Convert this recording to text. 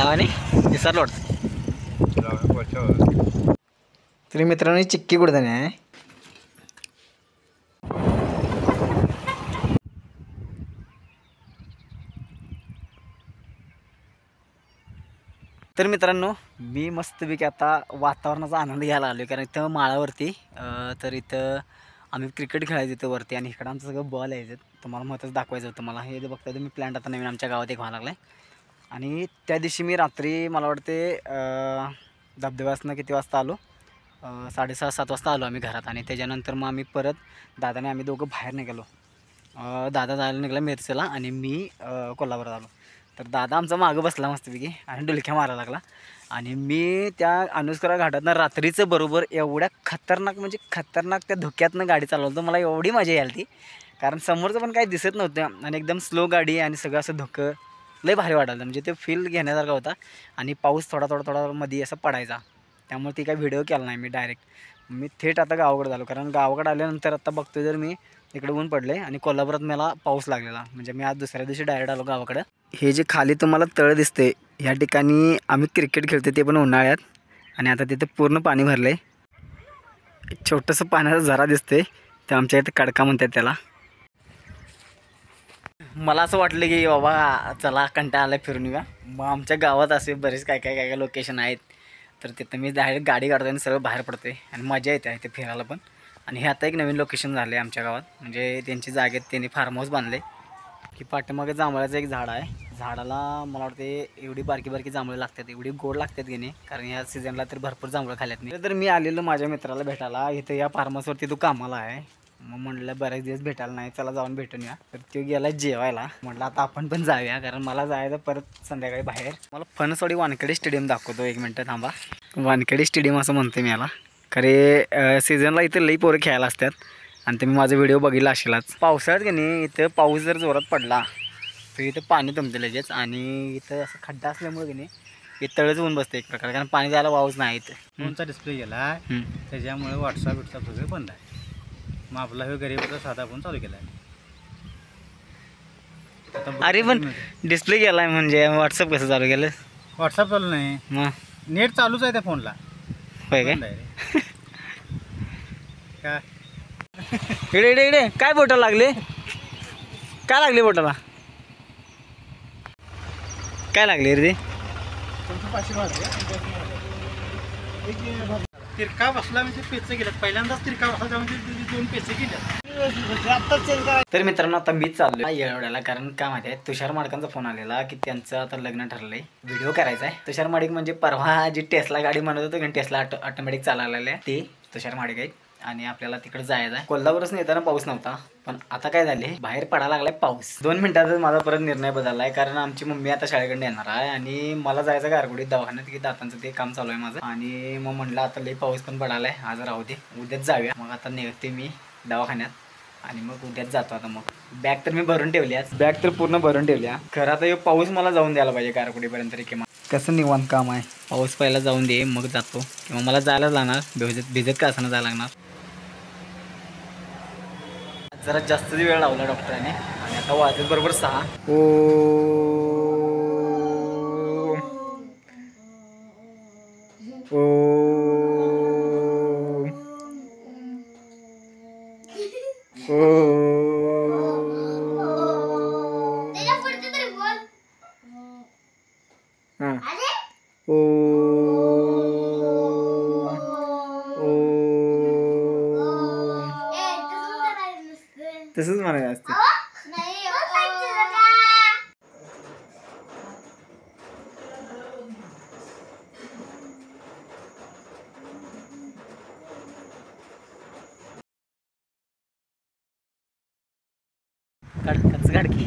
नावाने विसरलो वाटतं. तरी मित्रांनो चिक्की कुठं आहे. तर मित्रांनो मी मस्तपैकी आता वातावरणाचा आनंद घ्यायला आलो कारण इथं माळावरती तर इथं आम्ही क्रिकेट खेळायचं इथं वरती आणि इकडं आमचं सगळं बॉल यायचं. तुम्हाला महत्त्वाचं दाखवायचं होतं मला. हे जे बघताय तुम्ही प्लॅन्ट आता नवीन आमच्या गावात एक व्हायला लागला आहे. आणि त्या दिवशी मी रात्री मला वाटते धबधब्यासनं किती वाजता आलो, 6:30-7 वाजता आलो आम्ही घरात. आणि त्याच्यानंतर मग आम्ही परत दादाने आम्ही दोघं बाहेर निघालो. दादा जायला निघाला मिरचेला आणि मी कोल्हापुरात आलो. तर दादा आमचा मागं बसला मस्तपैकी आणि डुलक्या मारायला लागला. आणि मी त्या अनुस्करा घाटातनं रात्रीचं बरोबर एवढ्या खतरनाक म्हणजे खतरनाक त्या धुक्यातनं गाडी चालवलं तर मला एवढी मजा यायला ती. कारण समोरचं पण काही दिसत नव्हतं आणि एकदम स्लो गाडी आणि सगळं असं धुकं लय भारी वाटायला. म्हणजे ते फील घेण्यासारखा होता. आणि पाऊस थोडा मध्ये असं पडायचा त्यामुळे ती काही व्हिडिओ केला नाही मी. डायरेक्ट मी थेट आता गावाकडे झालो कारण गावाकडे आल्यानंतर आता बघतोय जर मी इकडे ऊन पडले आणि कोल्हापुरात मला पाऊस लागलेला. म्हणजे मी आज दुसऱ्या दिवशी डायरेक्ट आलो गावाकडं. हे जे खाली तुम्हाला तळ दिसते ह्या ठिकाणी आम्ही क्रिकेट खेळतो ते पण उन्हाळ्यात. आणि आता तिथे पूर्ण पाणी भरलं आहे. एक छोटंसं पाण्याचा झरा दिसते ते आमच्या इथे कडका म्हणतात त्याला. मला असं वाटलं की बाबा चला कंटाळा आला फिरून येऊया. मग आमच्या गावात असे बरेच काय लोकेशन आहेत. तर तिथं मी डायरेक्ट गाडी काढतो आणि सगळं बाहेर पडते आणि मजा येते आहे ते फिरायला पण. आणि हे आता एक नवीन लोकेशन झालं आहे आमच्या गावात. म्हणजे त्यांची जागेत त्यांनी फार्म हाऊस बांधले की पाठीमागे जांभळाचं एक झाड आहे. झाडाला मला वाटते एवढी बारकी जांभळं लागतात, एवढी गोड लागतात की नाही. कारण या सीझनला तर भरपूर जांभळं खाल्ल्यात नाही. तर मी आलेलो माझ्या मित्राला भेटायला इथं या फार्म हाऊसवरती तो कामाला आहे. मग म्हटलं बरेच दिवस भेटायला नाही, चला जाऊन भेटून या. तर तो गेला जेवायला. म्हटलं आता आपण पण जाऊया कारण मला जायचं परत संध्याकाळी बाहेर. मला फणसवाडी वानखेडे स्टेडियम दाखवतो. एक मिनटं थांबा. वानखेडे स्टेडियम असं म्हणते मी याला. खरे सीझनला इथं लई पोरं खेळायला असतात आणि तुम्ही माझा व्हिडिओ बघितला असेलच. पावसाळ्यात की नाही इथं पाऊस जर जोरात पडला तर इथं पाणी तुंबते लगेच. आणि इथं असं खड्डा असल्यामुळे की नाही हे तळच होऊन बसते एक प्रकार. कारण पाणी जायला वावच नाही इथं. फोनचा डिस्प्ले गेला त्याच्यामुळे व्हॉट्सअप वगैरे बंद आहे. मग आपला हे गरीबचा साधा फोन चालू केला आहे. अरे पण डिस्प्ले गेलाय म्हणजे व्हॉट्सअप कसं चालू केलं? व्हॉट्सअप चालू नाही, मग नेट चालूच आहे त्या फोनला. होय काय? काय इकडे काय बोटं लागले? काय लागले बोटाला? काय लागले रे? तिरका बसला म्हणजे पेचे गेले. पहिल्यांदाच तिरका बसला म्हणजे 2 पेचे गेले. तर मित्रांनो आता मीच चाललो येळवड्याला. कारण काय माहिती आहे तुषार माडकांचा फोन आलेला की त्यांचं आता लग्न ठरलंय, व्हिडिओ करायचा आहे. तुषार माडिक म्हणजे परवा जी टेस्ला गाडी म्हणत होतो की टेस्ला ऑटोमॅटिक चालायला आहे ते तुषार माडिक आहेत. आणि आपल्याला तिकडे जायचं आहे. कोल्हापूरच येताना पाऊस नव्हता पण आता काय झाले बाहेर पडायला लागलाय पाऊस. 2 मिनिटातच माझा परत निर्णय बदलला आहे. कारण आमची मम्मी आता शाळेकडे येणार आहे आणि मला जायचं गारगोडीत दवाखान्यात की दातांचं ते काम चालू आहे माझं. आणि मग म्हटलं आता लई पाऊस पण पडायला आहे, आज राहू दे उद्याच जाऊया. मग आता निघते मी दवाखान्यात आणि मग उद्याच जातो. आता मग बॅग तर मी भरून ठेवली आज, बॅग तर पूर्ण भरून ठेवली. खरं आता हे पाऊस मला जाऊन द्यायला पाहिजे गारगोडीपर्यंत तरी. किंवा कसं निवांत काम आहे, पाऊस पहिला जाऊन दे मग जातो. किंवा मला जायलाच लागणार, भिजत का असं जायला लागणार. जरा जास्त वेळ लावला डॉक्टरांनी आणि आता वाजत बरोबर 6. तसंच म्हणायचं असते. काढ की